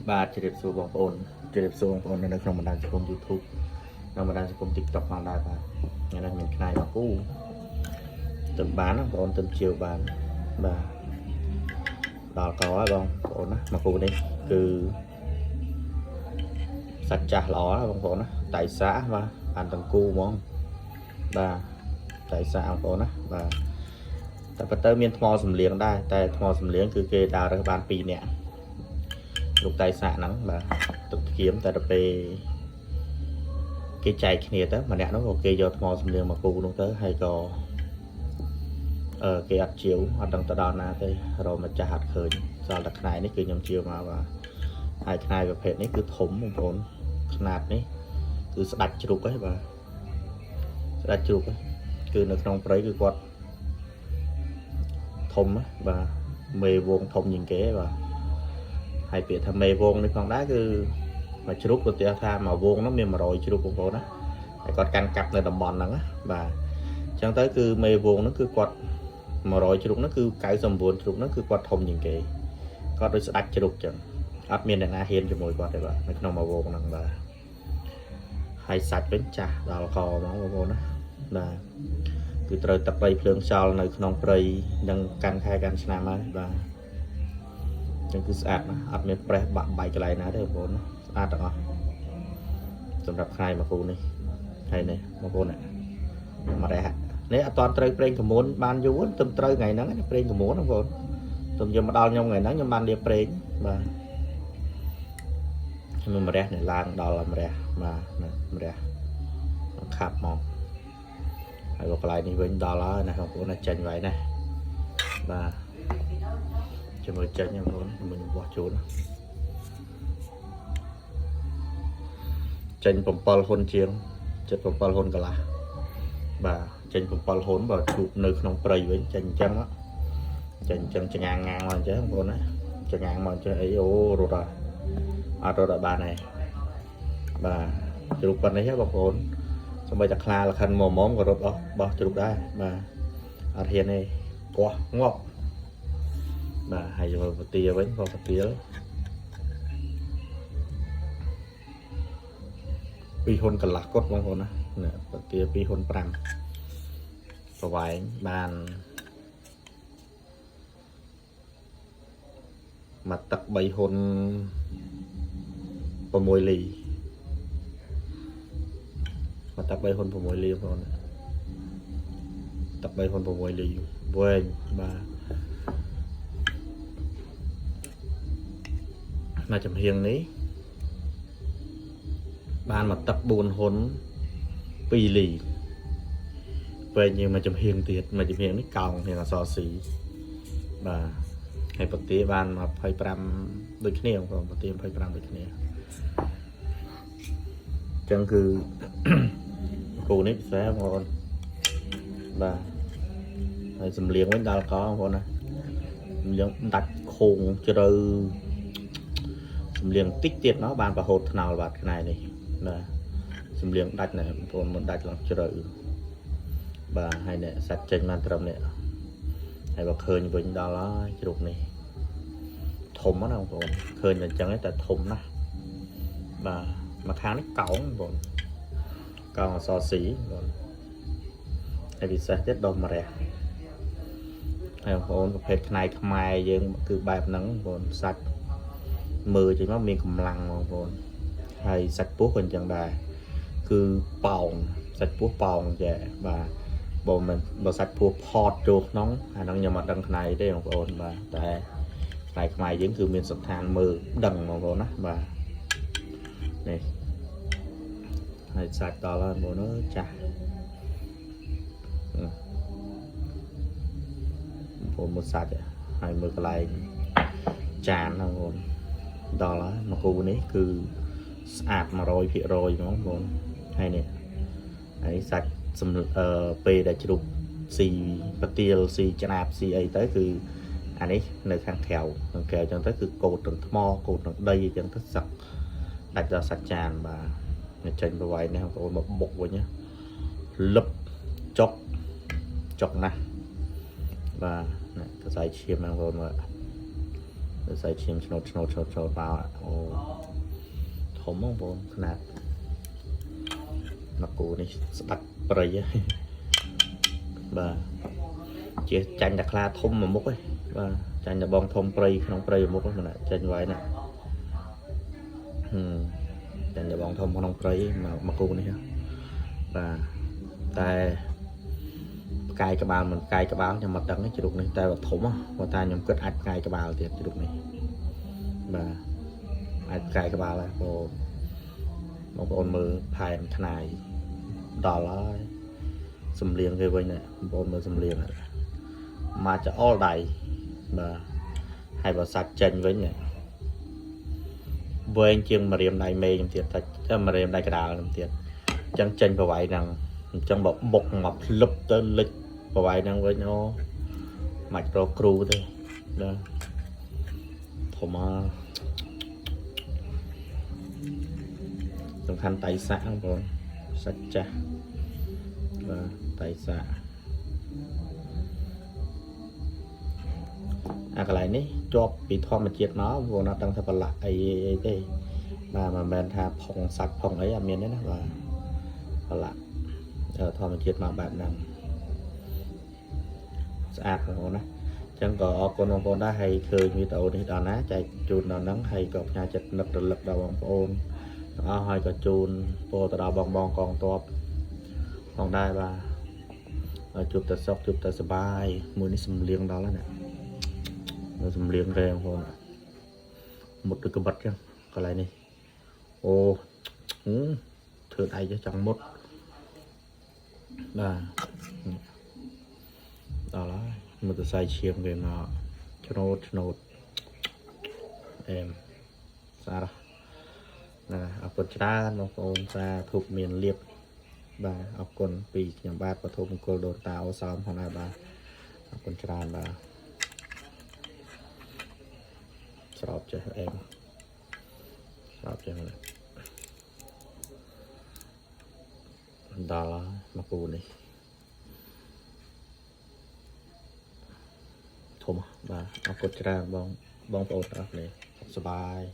បាទជម្រាបសួរបងប្អូនជម្រាបសួរបងប្អូននៅក្នុងបណ្ដាញសង្គម YouTube នៅបណ្ដាញសង្គម TikTok ផងដែរបាទថ្ងៃនេះមានខ្នាយមកគូទៅបានបងប្អូនទៅជាវបានបាទដល់កហើយបងប្អូនណាមកគូនេះគឺសាច់ចាស់ល្អបងប្អូនណាតៃសាបាទបានទាំងគូហ្មងបាទតៃសាបងប្អូនណាបាទតែប៉ុន្តែមានថ្មសំលៀងដែរតែថ្មសំលៀងគឺគេដើររើសបាន2នាក់លោកតៃសាហ្នឹងបាទទឹកធៀមតែទៅពេលគេចែកគ្នាទៅម្នាក់នោះគេយកថ្មសំលៀងមកគូនោះទៅហើយក៏គេអត់ជាវអត់ដឹងទៅដល់ណាទេរកម្ចាស់អត់ឃើញសល់តែខ្នែនេះគឺខ្ញុំជាវមកបាទហើយខ្នែប្រភេទនេះគឺធំបងប្អូនຂະຫນាតនេះគឺស្ដាច់ជ្រូកហ្នឹងបាទស្ដាច់ជ្រូកគឺនៅក្នុងព្រៃគឺគាត់ធំបាទមេវងធំជាងគេបាទហើយពាក្យថាមេវងនេះផងដែរគឺមួយជ្រូកឧទាហរណ៍ថាមួយវងនោះមាន100ជ្រូកបងប្អូនណាហើយគាត់កាន់កាប់នៅតំបន់ហ្នឹងណាបាទអញ្ចឹងទៅគឺមេវងហ្នឹងគឺគាត់100ជ្រូកហ្នឹងគឺ99ជ្រូកហ្នឹងគឺគាត់ធំជាងគេគាត់ដូចស្ដាច់ជ្រូកអញ្ចឹងអត់មានអ្នកណាហ៊ានជាមួយគាត់ទេបាទនៅក្នុងមួយវងហ្នឹងបាទហើយសាច់វិញចាស់ដល់កហ្មងបងប្អូនណាបាទគឺត្រូវទឹកព្រៃភ្លើងខ្យល់នៅក្នុងព្រៃនឹងកាន់ខែកាន់ឆ្នាំហើយបាទចឹងគឺស្អាតណាស់អត់មានប្រេះបាក់បែកកន្លែងណាទេបងប្អូនស្អាតទាំងអស់សម្រាប់ខ្នាយមកគូនេះហើយនេះបងប្អូននេះមករះនេះអត់តត្រូវប្រេងកមុនបានយូរទៅត្រូវថ្ងៃហ្នឹងប្រេងកមុនបងប្អូនទៅយកមកដល់ខ្ញុំថ្ងៃហ្នឹងខ្ញុំបានលាបប្រេងបាទខ្ញុំមករះនេះឡើងដល់មរះបាទមរះខាប់មកហើយកន្លែងនេះវិញដល់ហើយណាបងប្អូនណាចាញ់ໄວណាបាទជាមួយចេញបងប្អូនជាមួយបោះជូនចេញ7ហ៊ុនជាង77ហ៊ុនកន្លះបាទចេញ7ហ៊ុនបើជួបនៅក្នុងព្រៃវិញចេញអញ្ចឹងចេញអញ្ចឹងចងាងងាងមកអញ្ចឹងបងប្អូនណាចងាងមកអញ្ចឹងអីអូរត់អត់រត់ដល់បានហើយបាទជ្រូកប៉ុណ្ណេះបងប្អូនសម្បីតែខ្លាលខិនមុំក៏រត់អស់បោះជ្រូកដែរបាទអត់ហ៊ានទេកោះងាប់បាទហើយយកពទាវិញក៏ពទា2ហ៊ុនកន្លះគាត់បងប្អូនណាពទា2ហ៊ុន5ប្រវែងបានមកទឹក3ហ៊ុន6លីមកទឹក3ហ៊ុន6លីបងប្អូនទឹក3ហ៊ុន6លីវែងបាទមកចំហៀងនេះបានមកទឹក4ហ៊ុន2លីពេលយើងមកចំហៀងទៀតមកចំហៀងនេះកោងហៀងអសស៊ីបាទហើយពទាបាន25ដូចគ្នាបងប្អូនពទា25ដូចគ្នាអញ្ចឹងគឺគូនេះពិសេសបងប្អូនបាទហើយសំលៀងវិញដល់កបងប្អូនណាសំលៀងដាច់ខូងជ្រៅសំលៀងតិចទៀតណោះបានប្រហូតថ្នល់បាទខ្នែនេះបាទសំលៀងដាច់ណែបងប្អូនមិនដាច់ឡើងជ្រៅបាទហើយនេះសាច់ចេញបានត្រឹមនេះហើយបើឃើញវិញដល់ហើយជ្រូកនេះធំណាបងប្អូនឃើញតែអញ្ចឹងតែធំណាស់បាទមកខាងនេះកោងបងប្អូនកោងអសស៊ីបងហើយពិសេសទៀតដុំមរះហើយបងប្អូនប្រភេទខ្នែខ្មែរយើងគឺបែបហ្នឹងបងប្អូនសាច់មើលចេញមកមានកម្លាំងបងប្អូនហើយសាច់ពោះក៏អញ្ចឹងដែរគឺប៉ោងសាច់ពោះប៉ោងចេះបាទបើមិនបើសាច់ពោះផតចូលក្នុងអាហ្នឹងខ្ញុំអត់ដឹងខ្នែទេបងប្អូនបាទតែខ្នែខ្មែរយើងគឺមានសន្តានមើលដឹងបងប្អូនណាបាទនេះហើយសាច់ដល់ហើយបងប្អូនចាស់បងប្អូនមើលសាច់ហើយមើលកន្លែងចានបងប្អូនដល់ហើយមកគូនេះគឺស្អាត 100% ហ្មងបងប្អូនហើយនេះហើយសាច់ពេលដែលជ្រូកស៊ីប្រទាលស៊ីច្រាបស៊ីអីទៅគឺអានេះនៅខាងក្រៅអញ្ចឹងទៅគឺកូតទាំងថ្មកូតទាំងដីអញ្ចឹងទៅសឹកដាច់ដល់សាច់ចានបាទចេញប្រវែងនេះបងប្អូនមកបុកវិញលឹបចុកណាស់បាទកសែឈាមបងប្អូនមើល ใส่ชิมชนดเปล่าโอ้ถมมองบนขนาดมากูนี่สตัดปรีบ่เจี๊ยจันจากลาทมมามุกเลยบ่จันจะบองทมปรีน้องปรีมุกมันอะจันไว้น่ะจันจะบองทมน้องปรีมากูนี่ฮะบ่แต่กายกระบาลมันกายกระบาลจะมาดังในจุดนี้แต่ว่าถมอ่ะว่าตายังเกิดอัดกายกระบาลเตียจุดนี้บ่อัดกายกระบาลเลยโอ้บางคนมือพายขนาดดอลลาร์สำเลียงcái bên này bồnมือสำเลียงmàจะอ้อใดmà hay bảo sạch chân với nhỉ với anh chương mà riêng này mê trong tiền thật mà riêng này cái đào trong tiền chân chân vào vậy rằng trong bọc bột ngọc lụp tới lịch vào vậy năng với nó mạch pro crew thôi đó thổ mà khăn tay xã rồi sạch cha và tay xã cái này ní cho bị thom mà chết nó vô nó tăng thật là ấy thế mà bên thà phòng sạch phòng ấy miền đấy là là thom mà chết mà bạn năng sạch rồi nè chẳng có con đã hay khơi như tàu đi đòn á chạy chun đòn nắng hay cọp nhà chật lực đầu bằng ôn hay có chun po tàu bong con top còn đây và chụp tờ sọc chụp tờ sbài mùi ní sầm liêng đó là nè nó sầm liêng về không một cái bật ra cái này này ô thử tay cho chẳng một là đó là một cái sai chiêm về nó cho nốt em sao đó nè ở phần trên nó còn ra thuộc miền liệp và học con vì nhằm ba và thôn cô đồ tạo xong hôm nay bà học con tràn và sọp cho em sọp cho em đó là mặc quần này thùng và học con tràn bong bong ổn này sờ bài